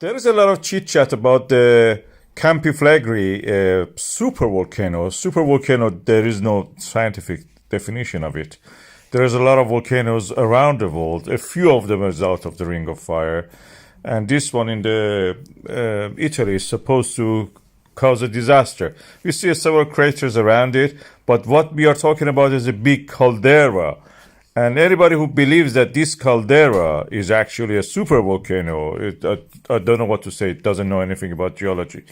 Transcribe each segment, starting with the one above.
There is a lot of chit chat about the Campi Flegrei supervolcano. Supervolcano, there is no scientific definition of it. There is a lot of volcanoes around the world. A few of them is out of the Ring of Fire. And this one in the Italy is supposed to cause a disaster. We see several craters around it, but what we are talking about is a big caldera. And anybody who believes that this caldera is actually a supervolcano, I don't know what to say, it doesn't know anything about geology.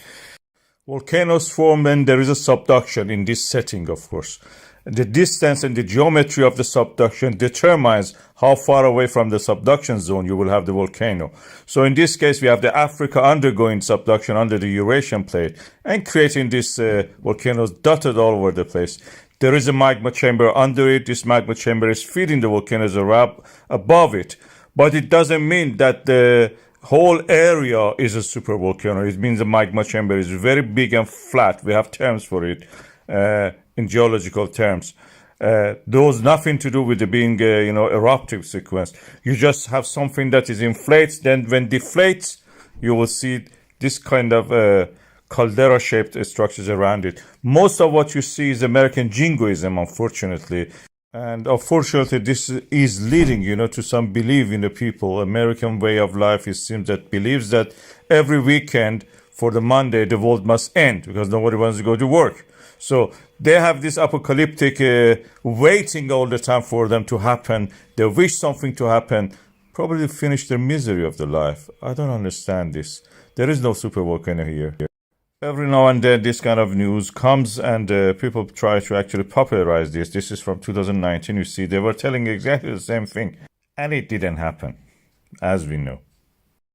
Volcanoes form when there is a subduction in this setting, of course. The distance and the geometry of the subduction determines how far away from the subduction zone you will have the volcano. So in this case, we have the Africa undergoing subduction under the Eurasian plate and creating these volcanoes dotted all over the place. There is a magma chamber under it. This magma chamber is feeding the volcanoes above it. But it doesn't mean that the whole area is a supervolcano. It means the magma chamber is very big and flat. We have terms for it in geological terms. Those nothing to do with it being eruptive sequence. You just have something that is inflates. Then when deflates, you will see this kind of caldera-shaped structures around it. Most of what you see is American jingoism, unfortunately. And unfortunately, this is leading, to some belief in the people. American way of life, it seems that believes that every weekend for the Monday, the world must end because nobody wants to go to work. So they have this apocalyptic waiting all the time for them to happen. They wish something to happen, probably finish their misery of the life. I don't understand this. There is no supervolcano here. Every now and then this kind of news comes and people try to actually popularize this. This is from 2019. You see, they were telling exactly the same thing. And it didn't happen, as we know.